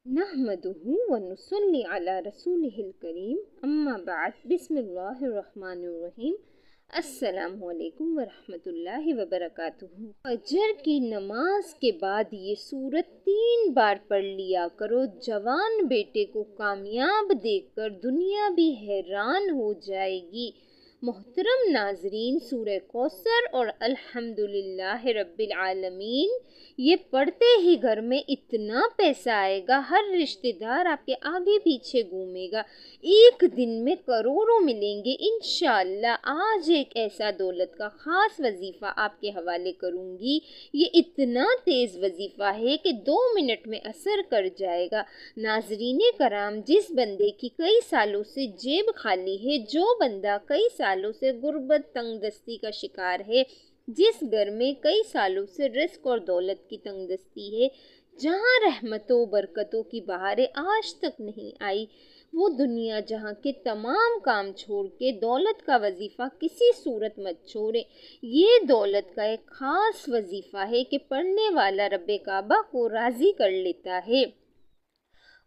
نحمدہ ونصلی علی رسولہ الکریم اما بعد بسم اللہ الرحمن الرحیم السلام علیکم ورحمۃ اللہ وبرکاتہ۔ فجر کی نماز کے بعد یہ سورت 3 بار پڑھ لیا کرو، جوان بیٹے کو کامیاب دیکھ کر دنیا بھی حیران ہو جائے گی۔ محترم ناظرین، سورہ کوثر اور الحمدللہ رب العالمین یہ پڑھتے ہی گھر میں اتنا پیسہ آئے گا، ہر رشتہ دار آپ کے آگے پیچھے گھومے گا، ایک دن میں کروڑوں ملیں گے انشاءاللہ۔ آج ایک ایسا دولت کا خاص وظیفہ آپ کے حوالے کروں گی، یہ اتنا تیز وظیفہ ہے کہ 2 منٹ میں اثر کر جائے گا۔ ناظرین کرام، جس بندے کی کئی سالوں سے جیب خالی ہے، جو بندہ کئی سالوں سے غربت تنگ دستی کا شکار ہے، جس گھر میں کئی سالوں سے رزق اور دولت کی تنگ دستی ہے، جہاں رحمتوں برکتوں کی بہاریں آج تک نہیں آئی، وہ دنیا جہاں کے تمام کام چھوڑ کے دولت کا وظیفہ کسی صورت مت چھوڑے۔ یہ دولت کا ایک خاص وظیفہ ہے کہ پڑھنے والا رب کعبہ کو راضی کر لیتا ہے،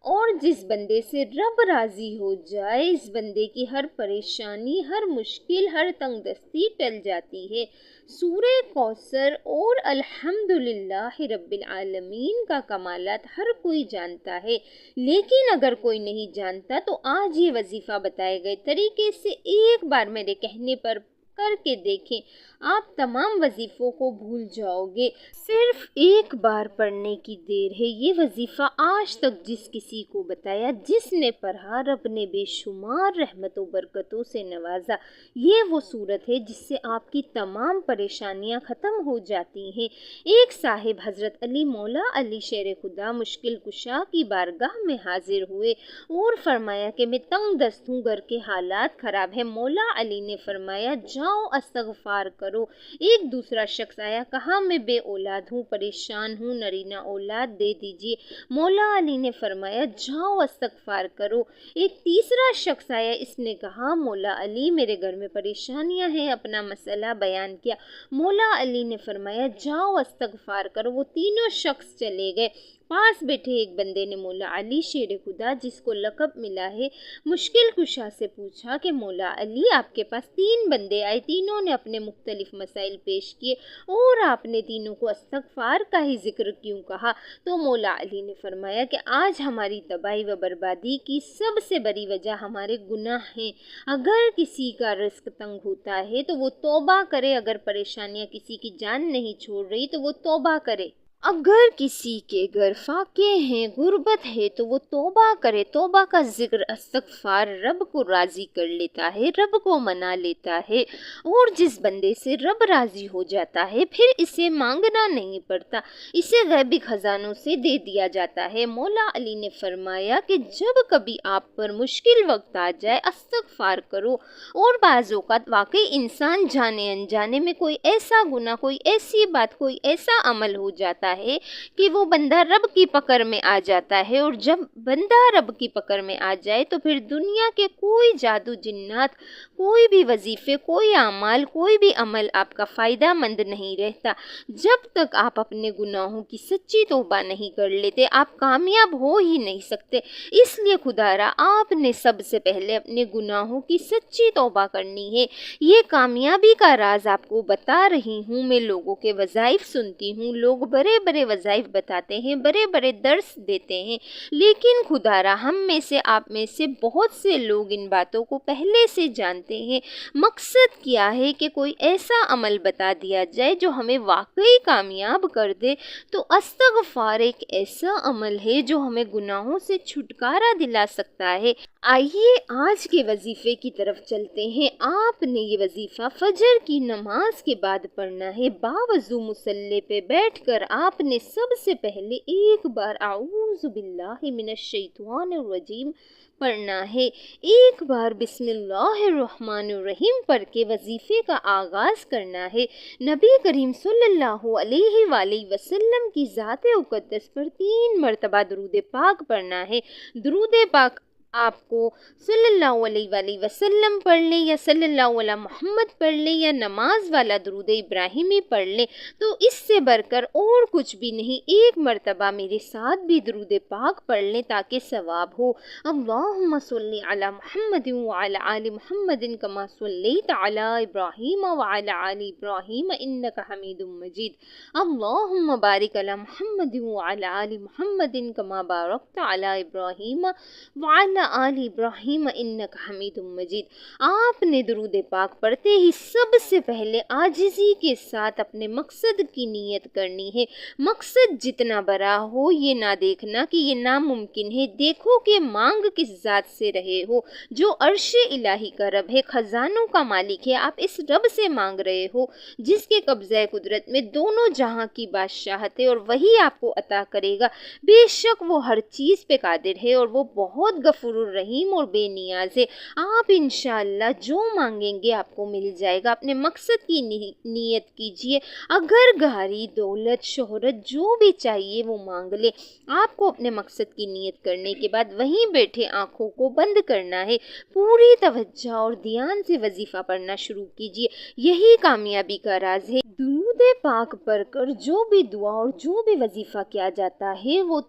اور جس بندے سے رب راضی ہو جائے، اس بندے کی ہر پریشانی، ہر مشکل، ہر تنگ دستی ٹل جاتی ہے۔ سورہ کوثر اور الحمدللہ رب العالمین کا کمالات ہر کوئی جانتا ہے، لیکن اگر کوئی نہیں جانتا تو آج یہ وظیفہ بتائے گئے طریقے سے ایک بار میرے کہنے پر کر کے دیکھیں، آپ تمام وظیفوں کو بھول جاؤ گے۔ صرف ایک بار پڑھنے کی دیر ہے۔ یہ وظیفہ آج تک جس کسی کو بتایا، جس نے پڑھا، رب نے بے شمار رحمتوں برکتوں سے نوازا۔ یہ وہ صورت ہے جس سے آپ کی تمام پریشانیاں ختم ہو جاتی ہیں۔ ایک صاحب حضرت علی مولا علی شیر خدا مشکل کشا کی بارگاہ میں حاضر ہوئے اور فرمایا کہ میں تنگ دست ہوں، گھر کے حالات خراب ہیں۔ مولا علی نے فرمایا جاؤ استغفار کرو۔ ایک دوسرا شخص آیا، کہا میں بے اولاد ہوں، پریشان ہوں، نرینہ اولاد دے دیجیے۔ مولا علی نے فرمایا جاؤ استغفار کرو۔ ایک تیسرا شخص آیا، اس نے کہا مولا علی میرے گھر میں پریشانیاں ہیں، اپنا مسئلہ بیان کیا۔ مولا علی نے فرمایا جاؤ استغفار کرو۔ وہ تینوں شخص چلے گئے۔ پاس بیٹھے ایک بندے نے مولا علی شیر خدا، جس کو لقب ملا ہے مشکل کشا، سے پوچھا کہ مولا علی آپ کے پاس 3 بندے آئے، تینوں نے اپنے مختلف مسائل پیش کیے اور آپ نے تینوں کو استغفار کا ہی ذکر کیوں کہا؟ تو مولا علی نے فرمایا کہ آج ہماری تباہی و بربادی کی سب سے بڑی وجہ ہمارے گناہ ہیں۔ اگر کسی کا رزق تنگ ہوتا ہے تو وہ توبہ کرے، اگر پریشانیاں کسی کی جان نہیں چھوڑ رہی تو وہ توبہ کرے، اگر کسی کے گھر فاقے ہیں، غربت ہے تو وہ توبہ کرے۔ توبہ کا ذکر، استغفار رب کو راضی کر لیتا ہے، رب کو منا لیتا ہے، اور جس بندے سے رب راضی ہو جاتا ہے پھر اسے مانگنا نہیں پڑتا، اسے غیبی خزانوں سے دے دیا جاتا ہے۔ مولا علی نے فرمایا کہ جب کبھی آپ پر مشکل وقت آ جائے استغفار کرو، اور بعض اوقات واقعی انسان جانے انجانے میں کوئی ایسا گناہ، کوئی ایسی بات، کوئی ایسا عمل ہو جاتا ہے کہ وہ بندہ رب کی پکڑ میں آ جاتا ہے، اور جب بندہ رب کی پکڑ میں آ جائے تو پھر دنیا کے کوئی جادو جنات، کوئی بھی وظیفے، کوئی اعمال، کوئی بھی عمل آپ کا فائدہ مند نہیں رہتا۔ جب تک آپ اپنے گناہوں کی سچی توبہ نہیں کر لیتے، آپ کامیاب ہو ہی نہیں سکتے۔ اس لیے خدا را آپ نے سب سے پہلے اپنے گناہوں کی سچی توبہ کرنی ہے۔ یہ کامیابی کا راز آپ کو بتا رہی ہوں۔ میں لوگوں کے وظائف سنتی ہوں، لوگ بڑے بڑے وظائف بتاتے ہیں، بڑے بڑے درس دیتے ہیں، لیکن خدا را ہم میں سے، آپ میں سے بہت سے لوگ ان باتوں کو پہلے سے جانتے ہیں۔ مقصد کیا ہے کہ کوئی ایسا عمل بتا دیا جائے جو ہمیں واقعی کامیاب کر دے، تو استغفار ایک ایسا عمل ہے جو ہمیں گناہوں سے چھٹکارا دلا سکتا ہے۔ آئیے آج کے وظیفے کی طرف چلتے ہیں۔ آپ نے یہ وظیفہ فجر کی نماز کے بعد پڑھنا ہے۔ باوضو مصلی پہ بیٹھ کر آپ نے سب سے پہلے ایک بار اعوذ باللہ من الشیطان الرجیم پڑھنا ہے، ایک بار بسم اللہ الرحمن الرحیم پڑھ کے وظیفے کا آغاز کرنا ہے۔ نبی کریم صلی اللہ علیہ وآلہ وسلم کی ذات مقدس پر 3 مرتبہ درود پاک پڑھنا ہے۔ درود پاک آپ کو صلی اللہ علیہ وآلہ وسلم پڑھ لیں یا صلی اللہ علیہ محمد پڑھ لیں یا نماز والا درود ابراہیمی پڑھ لیں تو اس سے بڑھ کر اور کچھ بھی نہیں۔ ایک مرتبہ میرے ساتھ بھی درود پاک پڑھ لیں تاکہ ثواب ہو۔ اللہم صلی علی محمد وعلی آل محمد کما صلیت علی ابراہیم وعلی آل ابراہیم انک حمید مجید۔ اللہم بارک علی محمد وعلی آل محمد کما بارکت علی ابراہیم وعلی آل ابراہیم انک حمید مجید۔ آپ نے درود پاک پڑھتے ہی سب سے پہلے عاجزی کے ساتھ اپنے مقصد کی نیت کرنی ہے۔ مقصد جتنا بڑا ہو یہ نہ دیکھنا کہ یہ ناممکن ہے، دیکھو کہ مانگ کس ذات سے رہے ہو جو عرش الہی کا رب ہے، خزانوں کا مالک ہے۔ آپ اس رب سے مانگ رہے ہو جس کے قبضہ قدرت میں دونوں جہاں کی بادشاہت ہے اور وہی آپ کو عطا کرے گا۔ بے شک وہ ہر چیز پہ قادر ہے اور وہ بہت غفور الرحیم اور بے نیاز ہے۔ آپ انشاءاللہ جو مانگیں گے آپ کو مل جائے گا۔ اپنے مقصد کی نیت کیجئے، اگر گھری دولت شہرت جو بھی چاہیے وہ مانگ لے۔ آپ کو اپنے مقصد کی نیت کرنے کے بعد وہیں بیٹھے آنکھوں کو بند کرنا ہے، پوری توجہ اور دھیان سے وظیفہ پڑھنا شروع کیجئے، یہی کامیابی کا راز ہے۔ درود پاک پڑھ کر جو بھی دعا اور جو بھی وظیفہ کیا جاتا ہے وہ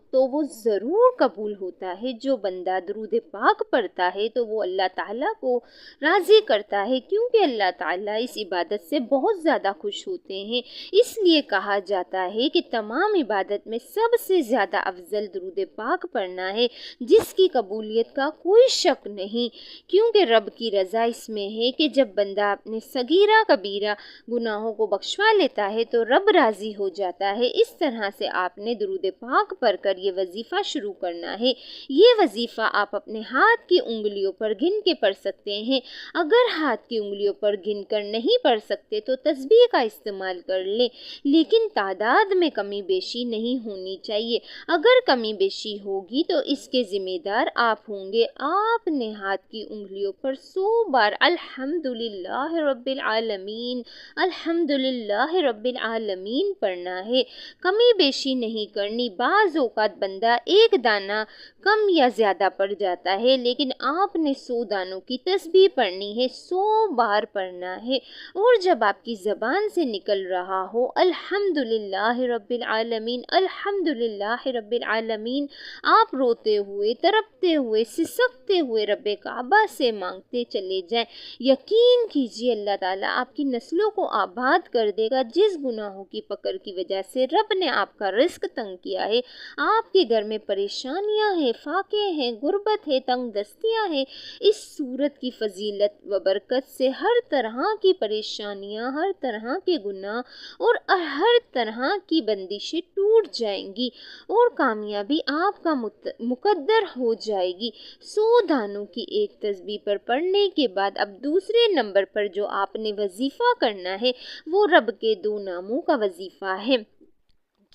ضرور قبول ہوتا ہے۔ جو بندہ درود پاک پڑھتا ہے تو وہ اللہ تعالیٰ کو راضی کرتا ہے، کیونکہ اللہ تعالیٰ اس عبادت سے بہت زیادہ خوش ہوتے ہیں۔ اس لیے کہا جاتا ہے کہ تمام عبادت میں سب سے زیادہ افضل درود پاک پڑھنا ہے، جس کی قبولیت کا کوئی شک نہیں، کیونکہ رب کی رضا اس میں ہے کہ جب بندہ اپنے صغیرہ کبیرہ گناہوں کو بخشوا لیتا ہے تو رب راضی ہو جاتا ہے۔ اس طرح سے آپ نے درود پاک پڑھ کر یہ وظیفہ شروع کرنا ہے۔ یہ وظیفہ آپ اپنے ہاتھ کی انگلیوں پر گن کے پڑھ سکتے ہیں۔ اگر ہاتھ کی انگلیوں پر گن کر نہیں پڑھ سکتے تو تسبیح کا استعمال کر لیں، لیکن تعداد میں کمی بیشی نہیں ہونی چاہیے۔ اگر کمی بیشی ہوگی تو اس کے ذمہ دار آپ ہوں گے۔ آپ نے ہاتھ کی انگلیوں پر 100 بار الحمدللہ رب العالمین الحمدللہ رب العالمین پڑھنا ہے، کمی بیشی نہیں کرنی۔ بعض اوقات بندہ ایک دانہ کم یا زیادہ پڑ جاتا ہے، لیکن آپ نے 100 دانوں کی تسبیح پڑھنی ہے، 100 بار پڑھنا ہے۔ اور جب آپ کی زبان سے نکل رہا ہو الحمدللہ رب العالمین الحمدللہ رب العالمین، آپ روتے ہوئے تڑپتے ہوئے سسکتے ہوئے رب کعبہ سے مانگتے چلے جائیں۔ یقین کیجیے اللہ تعالیٰ آپ کی نسلوں کو آباد کر دے گا۔ جس گناہوں کی پکڑ کی وجہ سے رب نے آپ کا رزق تنگ کیا ہے، آپ کے گھر میں پریشانیاں ہیں، فاقے ہیں، غربت ہے، تنگ دستیاں ہیں، اس صورت کی فضیلت و برکت سے ہر طرح کی پریشانیاں، ہر طرح کے گناہ اور ہر طرح کی بندشیں ٹوٹ جائیں گی اور کامیابی آپ کا مقدر ہو جائے گی۔ 100 دانوں کی ایک تسبیح پر پڑھنے کے بعد اب دوسرے نمبر پر جو آپ نے وظیفہ کرنا ہے وہ رب کے 2 ناموں کا وظیفہ ہے۔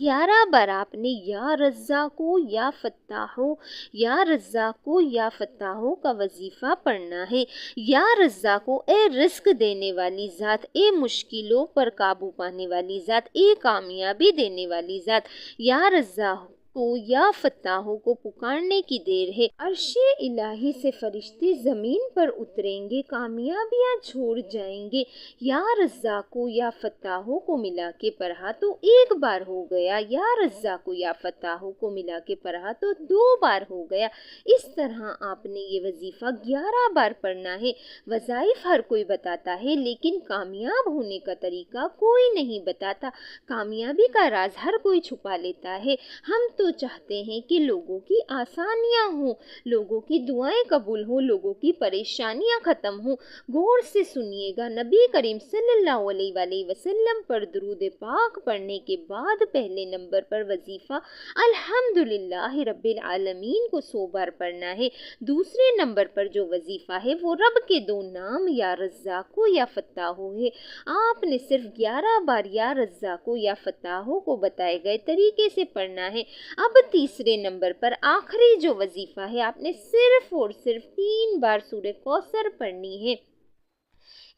11 بار آپ نے یا رزاقو یا فتاحو یا رزاقو یا فتاحو کا وظیفہ پڑھنا ہے۔ یا رزاقو اے رزق دینے والی ذات، اے مشکلوں پر قابو پانے والی ذات، اے کامیابی دینے والی ذات۔ یا رزاقو یا فتاحو کو پکارنے کی دیر ہے، عرش الہی سے فرشتے زمین پر اتریں گے، کامیابیاں چھوڑ جائیں گے۔ یا رزاقو یا فتاحو کو ملا کے پڑھا تو 1 بار ہو گیا، یا رزاقو یا فتاحو کو ملا کے پڑھا تو 2 بار ہو گیا۔ اس طرح آپ نے یہ وظیفہ 11 بار پڑھنا ہے۔ وظائف ہر کوئی بتاتا ہے لیکن کامیاب ہونے کا طریقہ کوئی نہیں بتاتا۔ کامیابی کا راز ہر کوئی چھپا لیتا ہے۔ ہم تو چاہتے ہیں کہ لوگوں کی آسانیاں ہوں، لوگوں کی دعائیں قبول ہوں، لوگوں کی پریشانیاں ختم ہوں۔ غور سے سنیے گا، نبی کریم صلی اللہ علیہ وآلہ وسلم پر درود پاک پڑھنے کے بعد پہلے نمبر پر وظیفہ الحمدللہ رب العالمین کو 100 بار پڑھنا ہے۔ دوسرے نمبر پر جو وظیفہ ہے وہ رب کے 2 نام یا رزاقو یا فتاحو ہے۔ آپ نے صرف 11 بار یا رزاقو یا فتاحو کو بتائے گئے طریقے سے پڑھنا ہے۔ اب تیسرے نمبر پر آخری جو وظیفہ ہے، آپ نے صرف اور صرف 3 بار سورہ کوثر پڑھنی ہے۔